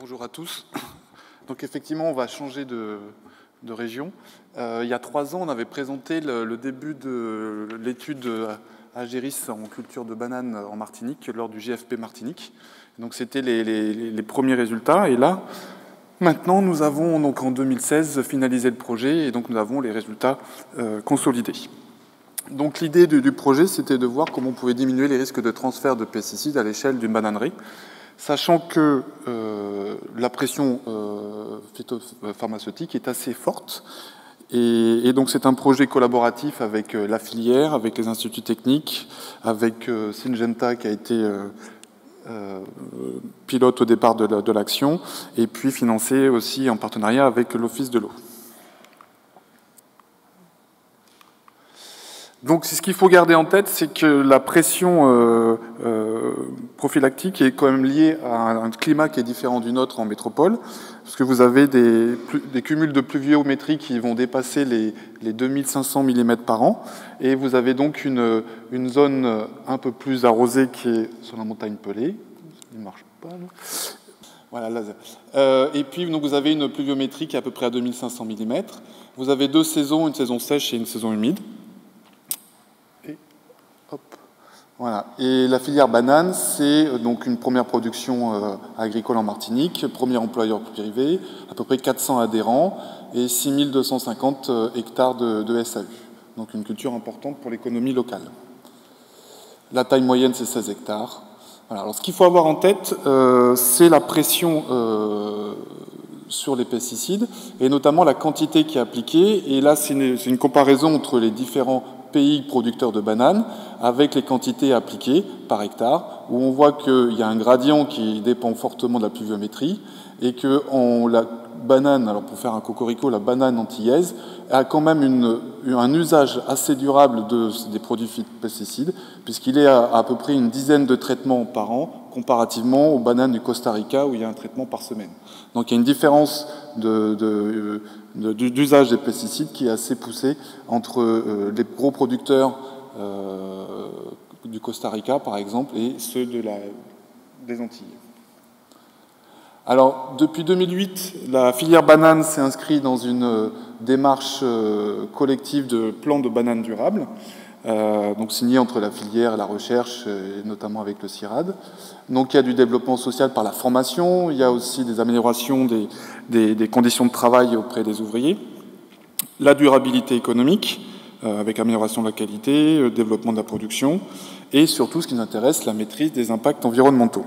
Bonjour à tous. Donc effectivement, on va changer de région. Il y a 3 ans, on avait présenté le début de l'étude Agéris en culture de bananes en Martinique lors du GFP Martinique. Donc c'était les premiers résultats. Et là, maintenant, nous avons donc en 2016 finalisé le projet et donc nous avons les résultats consolidés. Donc l'idée du projet, c'était de voir comment on pouvait diminuer les risques de transfert de pesticides à l'échelle d'une bananerie, sachant que la pression phytopharmaceutique est assez forte. Et donc c'est un projet collaboratif avec la filière, avec les instituts techniques, avec Syngenta qui a été pilote au départ de l'action, et puis financé aussi en partenariat avec l'Office de l'eau. Donc ce qu'il faut garder en tête, c'est que la pression prophylactique est quand même liée à un climat qui est différent du nôtre en métropole, parce que vous avez des cumuls de pluviométrie qui vont dépasser les 2500 mm par an, et vous avez donc une zone un peu plus arrosée qui est sur la montagne Pelée. Il ne marche pas, là. Voilà, laser. Et puis donc, vous avez une pluviométrie qui est à peu près à 2500 mm. Vous avez 2 saisons, une saison sèche et une saison humide. Voilà. Et la filière banane, c'est donc une première production agricole en Martinique, premier employeur privé, à peu près 400 adhérents et 6250 hectares de SAU. Donc une culture importante pour l'économie locale. La taille moyenne, c'est 16 hectares. Voilà. Alors ce qu'il faut avoir en tête, c'est la pression sur les pesticides, et notamment la quantité qui est appliquée. Et là, c'est une comparaison entre les différents pays producteurs de bananes avec les quantités appliquées par hectare, où on voit qu'il y a un gradient qui dépend fortement de la pluviométrie, et que la banane, alors pour faire un cocorico, la banane antillaise a quand même un usage assez durable des produits pesticides, puisqu'il est à peu près une dizaine de traitements par an, comparativement aux bananes du Costa Rica, où il y a un traitement par semaine. Donc il y a une différence d'usage des pesticides qui est assez poussée entre les gros producteurs du Costa Rica, par exemple, et ceux des Antilles. Alors, depuis 2008, la filière banane s'est inscrite dans une démarche collective de plan de banane durable, donc signé entre la filière et la recherche, et notamment avec le CIRAD. Donc il y a du développement social par la formation, il y a aussi des améliorations des conditions de travail auprès des ouvriers, la durabilité économique, avec amélioration de la qualité, développement de la production, et surtout, ce qui nous intéresse, la maîtrise des impacts environnementaux.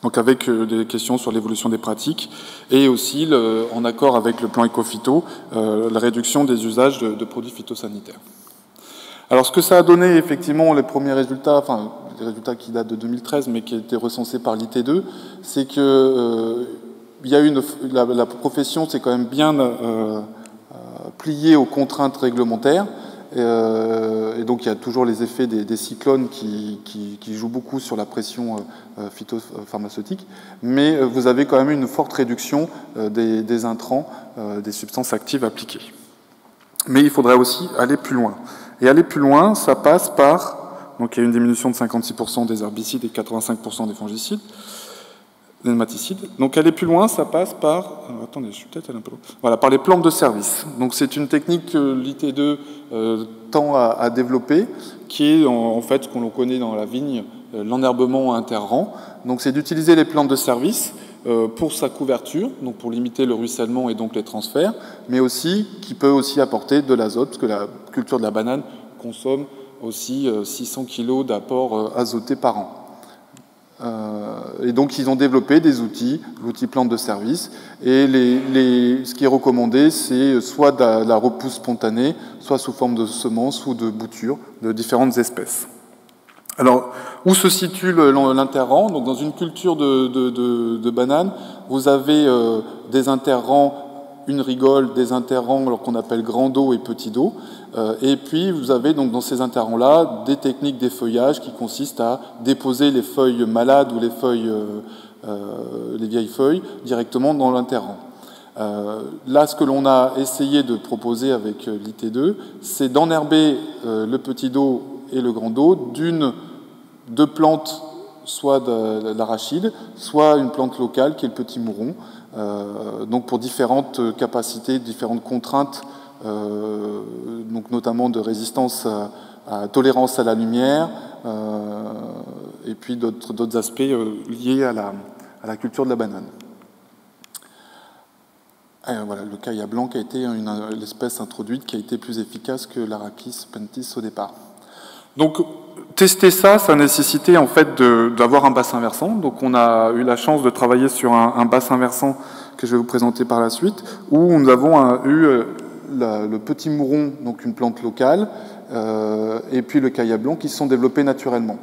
Donc avec des questions sur l'évolution des pratiques, et aussi, en accord avec le plan Ecophyto, la réduction des usages de produits phytosanitaires. Alors ce que ça a donné, effectivement, les premiers résultats, enfin les résultats qui datent de 2013, mais qui ont été recensés par l'IT2, c'est que la profession s'est quand même bien pliée aux contraintes réglementaires. Et donc il y a toujours les effets des cyclones qui jouent beaucoup sur la pression phytopharmaceutique, mais vous avez quand même une forte réduction des intrants, des substances actives appliquées. Mais il faudrait aussi aller plus loin. Et aller plus loin, ça passe par... Donc il y a une diminution de 56% des herbicides et 85% des fongicides, des nématicides. Donc aller plus loin, ça passe par... Alors, attendez, je suis peut-être allé un peu loin. Voilà, par les plantes de service. Donc c'est une technique que l'IT2 tend à développer, qui est en fait ce qu'on connaît dans la vigne, l'enherbement interrang. Donc c'est d'utiliser les plantes de service pour sa couverture, donc pour limiter le ruissellement et donc les transferts, mais aussi qui peut aussi apporter de l'azote, parce que la culture de la banane consomme aussi 600 kg d'apport azoté par an. Et donc ils ont développé des outils, l'outil plante de service, et ce qui est recommandé, c'est soit de la repousse spontanée, soit sous forme de semences ou de boutures de différentes espèces. Alors, où se situe l'interrang? Donc, dans une culture de bananes, vous avez des interrangs, une rigole, des interrangs qu'on appelle grand dos et petit dos, et puis vous avez donc dans ces interrangs-là des techniques d'effeuillage qui consistent à déposer les feuilles malades ou les vieilles feuilles directement dans l'interrang. Là, ce que l'on a essayé de proposer avec l'IT2, c'est d'enherber le petit dos et le grand dos de plantes soit de l'arachide, soit une plante locale qui est le petit mouron, donc pour différentes capacités, différentes contraintes, donc notamment de résistance à tolérance à la lumière, et puis d'autres aspects liés à la culture de la banane. Voilà, le caïa blanc a été l'espèce introduite qui a été plus efficace que l'Arachis pentis au départ. Donc, tester ça, ça a nécessité en fait d'avoir un bassin versant. Donc, on a eu la chance de travailler sur un bassin versant que je vais vous présenter par la suite, où nous avons eu le petit mouron, donc une plante locale, et puis le caïa blanc qui se sont développés naturellement.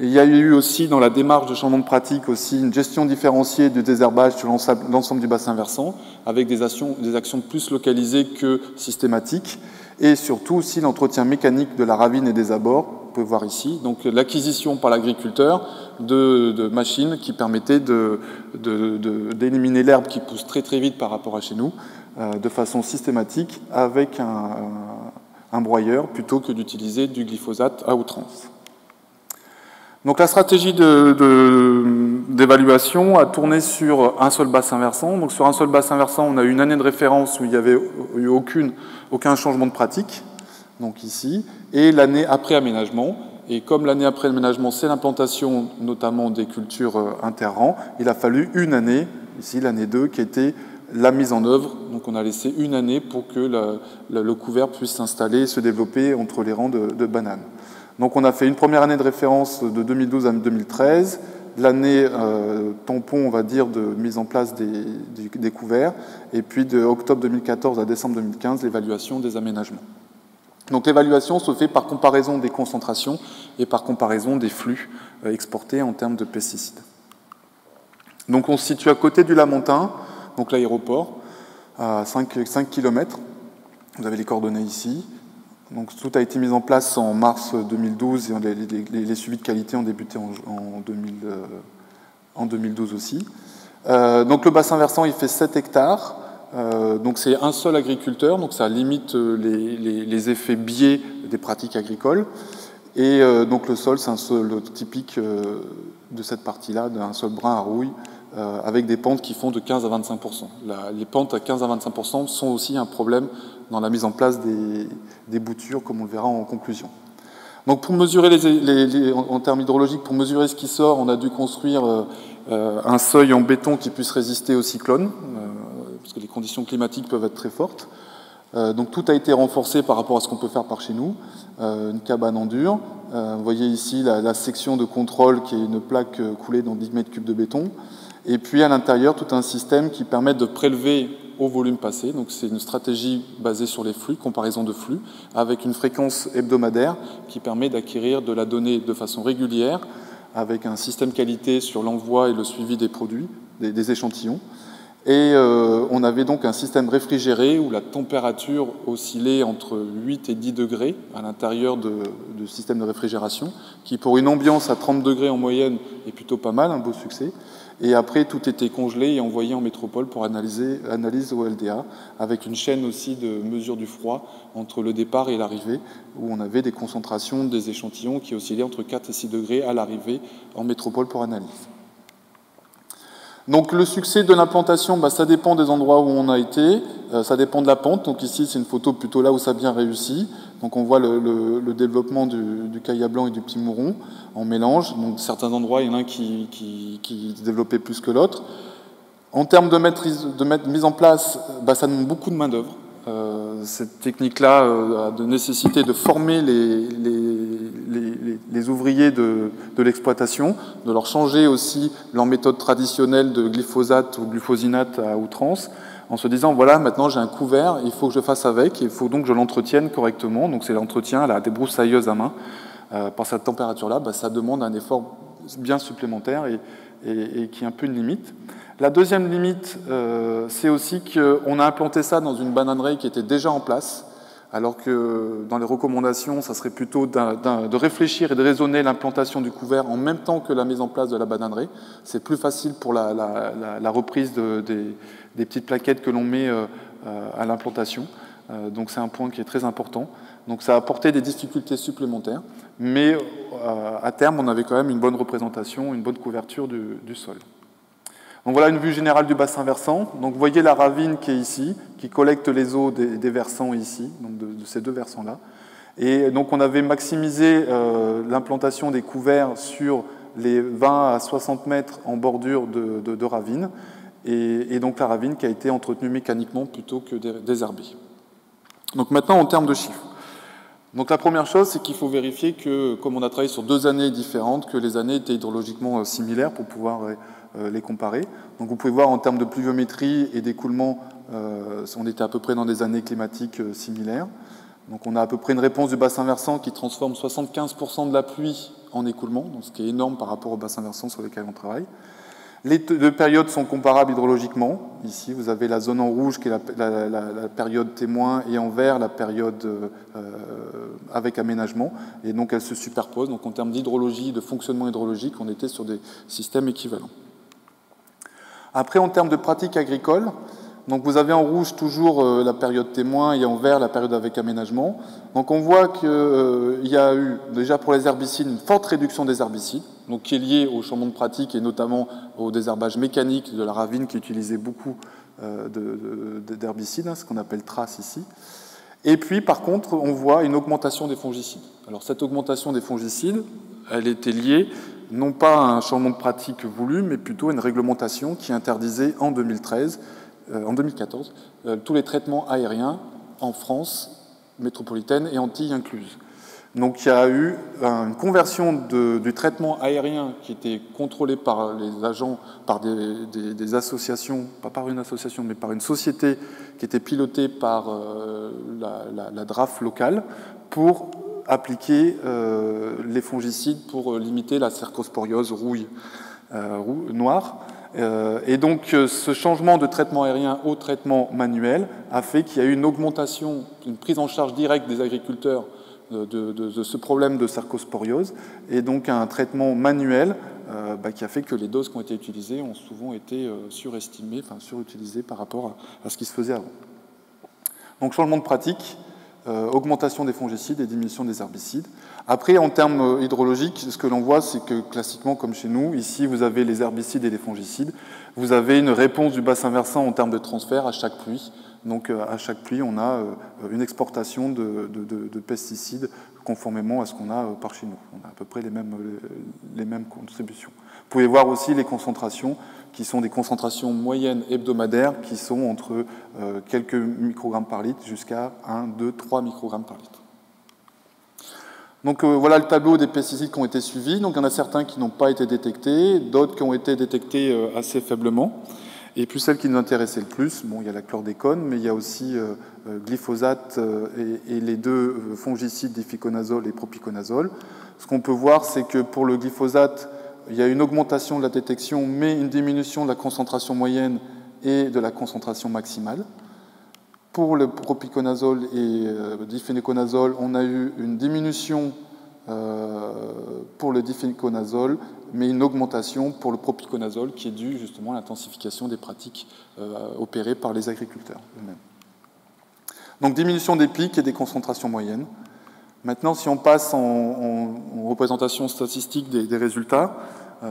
Et il y a eu aussi dans la démarche de changement de pratique aussi une gestion différenciée du désherbage sur l'ensemble du bassin versant, avec des actions plus localisées que systématiques, et surtout aussi l'entretien mécanique de la ravine et des abords, on peut voir ici, donc l'acquisition par l'agriculteur de machines qui permettaient d'éliminer l'herbe qui pousse très très vite par rapport à chez nous, de façon systématique avec un broyeur, plutôt que d'utiliser du glyphosate à outrance. Donc la stratégie d'évaluation a tourné sur un seul bassin versant. Donc sur un seul bassin versant, on a eu une année de référence où il n'y avait eu aucun changement de pratique, donc ici, et l'année après aménagement. Et comme l'année après aménagement, c'est l'implantation notamment des cultures interrangs, il a fallu une année, ici l'année 2, qui était la mise en œuvre. Donc on a laissé une année pour que le couvert puisse s'installer et se développer entre les rangs de bananes. Donc on a fait une première année de référence de 2012 à 2013, l'année tampon, on va dire, de mise en place des couverts, et puis de octobre 2014 à décembre 2015, l'évaluation des aménagements. Donc l'évaluation se fait par comparaison des concentrations et par comparaison des flux exportés en termes de pesticides. Donc on se situe à côté du Lamentin, donc l'aéroport, à 5 km. Vous avez les coordonnées ici. Donc tout a été mis en place en mars 2012 et les suivis de qualité ont débuté en 2012 aussi. Donc le bassin versant, il fait 7 hectares. Donc c'est un seul agriculteur, donc ça limite les effets biais des pratiques agricoles. Et donc le sol, c'est un sol typique de cette partie-là, d'un sol brun à rouille, avec des pentes qui font de 15 à 25%. Les pentes à 15 à 25% sont aussi un problème dans la mise en place des boutures, comme on le verra en conclusion. Donc pour mesurer en termes hydrologiques, pour mesurer ce qui sort, on a dû construire un seuil en béton qui puisse résister aux cyclones, parce que les conditions climatiques peuvent être très fortes. Donc tout a été renforcé par rapport à ce qu'on peut faire par chez nous. Une cabane en dur. Vous voyez ici la section de contrôle qui est une plaque coulée dans 10 mètres cubes de béton. Et puis à l'intérieur, tout un système qui permet de prélever au volume passé. Donc c'est une stratégie basée sur les flux, comparaison de flux, avec une fréquence hebdomadaire qui permet d'acquérir de la donnée de façon régulière, avec un système qualité sur l'envoi et le suivi des produits, des échantillons. Et on avait donc un système réfrigéré où la température oscillait entre 8 et 10 degrés à l'intérieur du système de réfrigération, qui pour une ambiance à 30 degrés en moyenne est plutôt pas mal, un beau succès. Et après, tout était congelé et envoyé en métropole pour analyse au LDA, avec une chaîne aussi de mesure du froid entre le départ et l'arrivée, où on avait des concentrations des échantillons qui oscillaient entre 4 et 6 degrés à l'arrivée en métropole pour analyse. Donc le succès de l'implantation, ça dépend des endroits où on a été, ça dépend de la pente. Donc ici, c'est une photo plutôt là où ça a bien réussi. Donc on voit le développement du caïa blanc et du petit mouron en mélange. Donc certains endroits, il y en a un qui se développait plus que l'autre. En termes de mise en place, ça demande beaucoup de main-d'œuvre. Cette technique-là a de nécessité de former les ouvriers de l'exploitation, de leur changer aussi leur méthode traditionnelle de glyphosate ou glufosinate à outrance, en se disant, voilà, maintenant j'ai un couvert, il faut que je fasse avec, il faut donc que je l'entretienne correctement. Donc c'est l'entretien, la débroussailleuse à main. Par cette température-là, ça demande un effort bien supplémentaire et qui est un peu une limite. La deuxième limite, c'est aussi qu'on a implanté ça dans une bananerie qui était déjà en place, alors que dans les recommandations, ça serait plutôt de réfléchir et de raisonner l'implantation du couvert en même temps que la mise en place de la bananerie. C'est plus facile pour la reprise des petites plaquettes que l'on met à l'implantation. Donc c'est un point qui est très important. Donc ça a apporté des difficultés supplémentaires. mais à terme, on avait quand même une bonne représentation, une bonne couverture du sol. Donc voilà une vue générale du bassin versant. Donc vous voyez la ravine qui est ici, qui collecte les eaux des versants ici, donc de ces deux versants-là. Et donc on avait maximisé l'implantation des couverts sur les 20 à 60 mètres en bordure de ravine, et donc la ravine qui a été entretenue mécaniquement plutôt que désherbée. Donc maintenant en termes de chiffres. Donc la première chose, c'est qu'il faut vérifier que, comme on a travaillé sur 2 années différentes, que les années étaient hydrologiquement similaires pour pouvoir les comparer. Donc vous pouvez voir en termes de pluviométrie et d'écoulement, on était à peu près dans des années climatiques similaires. Donc on a à peu près une réponse du bassin versant qui transforme 75% de la pluie en écoulement, donc ce qui est énorme par rapport au bassin versant sur lequel on travaille. Les deux périodes sont comparables hydrologiquement. Ici, vous avez la zone en rouge qui est la période témoin et en vert la période avec aménagement. Et donc, elles se superposent. Donc, en termes d'hydrologie, de fonctionnement hydrologique, on était sur des systèmes équivalents. Après, en termes de pratiques agricoles, donc vous avez en rouge toujours la période témoin et en vert la période avec aménagement. Donc on voit qu'il y a eu déjà pour les herbicides une forte réduction des herbicides, donc qui est liée au changement de pratique et notamment au désherbage mécanique de la ravine qui utilisait beaucoup d'herbicides, ce qu'on appelle trace ici. Et puis par contre on voit une augmentation des fongicides. Alors cette augmentation des fongicides, elle était liée non pas à un changement de pratique voulu, mais plutôt à une réglementation qui interdisait en 2014, tous les traitements aériens en France métropolitaine et Antilles incluses. Donc il y a eu une conversion du traitement aérien qui était contrôlé par les agents, par des associations, pas par une association, mais par une société qui était pilotée par la DRAF locale pour appliquer les fongicides pour limiter la cercosporiose rouille noire. Et donc ce changement de traitement aérien au traitement manuel a fait qu'il y a eu une augmentation, une prise en charge directe des agriculteurs de ce problème de cercosporiose, et donc un traitement manuel qui a fait que les doses qui ont été utilisées ont souvent été surestimées, enfin surutilisées par rapport à ce qui se faisait avant. Donc changement de pratique, augmentation des fongicides et diminution des herbicides. Après, en termes hydrologiques, ce que l'on voit, c'est que classiquement, comme chez nous, ici, vous avez les herbicides et les fongicides. Vous avez une réponse du bassin versant en termes de transfert à chaque pluie. Donc, à chaque pluie, on a une exportation de pesticides conformément à ce qu'on a par chez nous. On a à peu près les mêmes contributions. Vous pouvez voir aussi les concentrations, qui sont des concentrations moyennes hebdomadaires, qui sont entre quelques microgrammes par litre jusqu'à 1, 2, 3 microgrammes par litre. Donc voilà le tableau des pesticides qui ont été suivis. Donc il y en a certains qui n'ont pas été détectés, d'autres qui ont été détectés assez faiblement. Et puis celles qui nous intéressaient le plus, bon, il y a la chlordécone, mais il y a aussi glyphosate et les deux fongicides d'ificonazole et propiconazole. Ce qu'on peut voir, c'est que pour le glyphosate, il y a une augmentation de la détection, mais une diminution de la concentration moyenne et de la concentration maximale. Pour le propiconazole et diféniconazole, on a eu une diminution pour le diféniconazole, mais une augmentation pour le propiconazole qui est due justement à l'intensification des pratiques opérées par les agriculteurs eux-mêmes. Donc diminution des pics et des concentrations moyennes. Maintenant, si on passe en représentation statistique des résultats,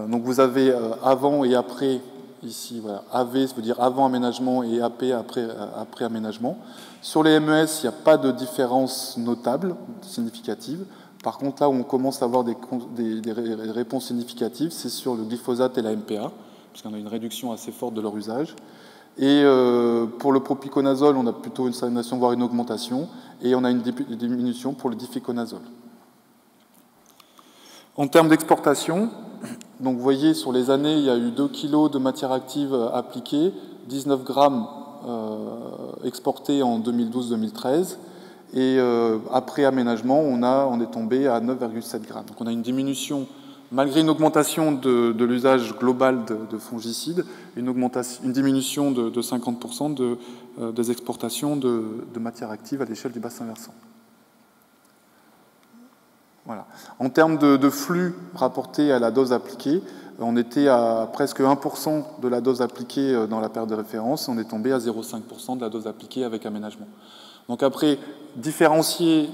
donc vous avez avant et après. Ici, voilà, AV, ça veut dire avant aménagement, et AP, après aménagement. Sur les MES, il n'y a pas de différence notable, significative. Par contre, là où on commence à avoir des réponses significatives, c'est sur le glyphosate et la MPA, puisqu'on a une réduction assez forte de leur usage. Et pour le propiconazole, on a plutôt une stagnation, voire une augmentation, et on a une diminution pour le diféconazole. En termes d'exportation, donc vous voyez, sur les années, il y a eu 2 kg de matière active appliquée, 19 grammes exportés en 2012-2013, et après aménagement, on est tombé à 9,7 grammes. Donc on a une diminution, malgré une augmentation de l'usage global de fongicides, une diminution de 50% des exportations de matière active à l'échelle du bassin versant. Voilà. En termes de flux rapporté à la dose appliquée, on était à presque 1% de la dose appliquée dans la période de référence, on est tombé à 0,5% de la dose appliquée avec aménagement. Donc après, différencier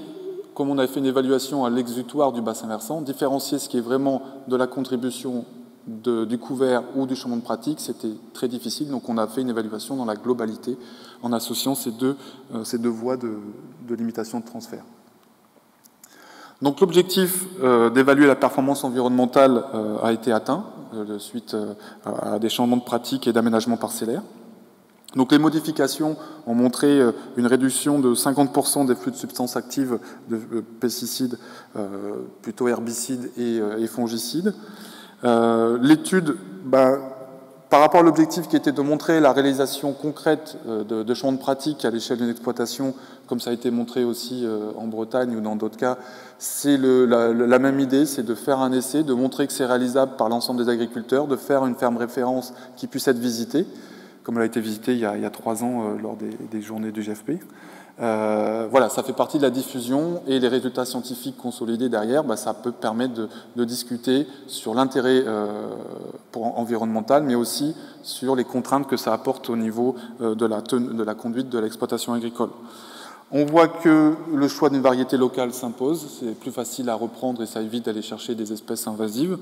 comme on avait fait une évaluation à l'exutoire du bassin versant, différencier ce qui est vraiment de la contribution du couvert ou du changement de pratique, c'était très difficile. Donc on a fait une évaluation dans la globalité en associant ces deux voies de limitation de transfert. Donc l'objectif d'évaluer la performance environnementale a été atteint suite à des changements de pratique et d'aménagement parcellaire. Donc les modifications ont montré une réduction de 50% des flux de substances actives de pesticides, plutôt herbicides et fongicides. L'étude, par rapport à l'objectif qui était de montrer la réalisation concrète de champs de pratique à l'échelle d'une exploitation, comme ça a été montré aussi en Bretagne ou dans d'autres cas, c'est la même idée, c'est de faire un essai, de montrer que c'est réalisable par l'ensemble des agriculteurs, de faire une ferme référence qui puisse être visitée, comme elle a été visitée il y a 3 ans lors des journées du GFP. Voilà, ça fait partie de la diffusion et les résultats scientifiques consolidés derrière, ça peut permettre de discuter sur l'intérêt environnemental, mais aussi sur les contraintes que ça apporte au niveau de la conduite de l'exploitation agricole. On voit que le choix d'une variété locale s'impose, c'est plus facile à reprendre et ça évite d'aller chercher des espèces invasives,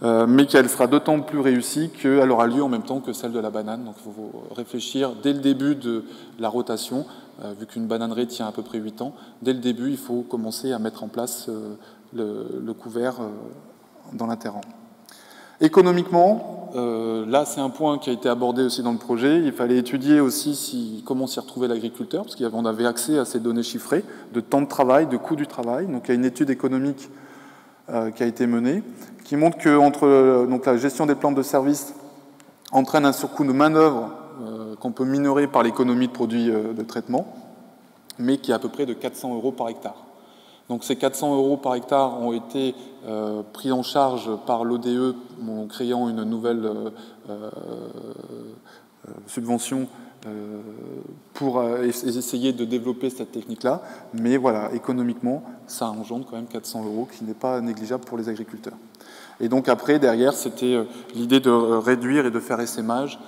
mais qu'elle sera d'autant plus réussie qu'elle aura lieu en même temps que celle de la banane. Donc il faut réfléchir dès le début de la rotation, vu qu'une bananerie tient à peu près 8 ans, dès le début il faut commencer à mettre en place le couvert dans l'interrang. Économiquement, là c'est un point qui a été abordé aussi dans le projet, il fallait étudier aussi comment s'y retrouvait l'agriculteur, parce qu'on avait accès à ces données chiffrées de temps de travail, de coût du travail. Donc il y a une étude économique qui a été menée, qui montre que donc la gestion des plantes de service entraîne un surcoût de main-d'œuvre qu'on peut minorer par l'économie de produits de traitement, mais qui est à peu près de 400 € par hectare. Donc ces 400 € par hectare ont été pris en charge par l'ODE en créant une nouvelle subvention pour essayer de développer cette technique-là. Mais voilà, économiquement, ça engendre quand même 400 € qui n'est pas négligeable pour les agriculteurs. Et donc après, derrière, c'était l'idée de réduire et de faire essaimage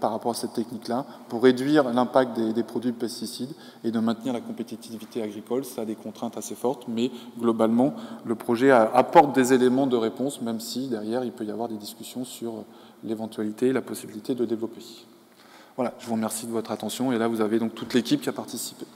par rapport à cette technique-là pour réduire l'impact des produits pesticides et de maintenir la compétitivité agricole. Ça a des contraintes assez fortes, mais globalement, le projet apporte des éléments de réponse, même si derrière, il peut y avoir des discussions sur l'éventualité et la possibilité de développer. Voilà, je vous remercie de votre attention et là, vous avez donc toute l'équipe qui a participé.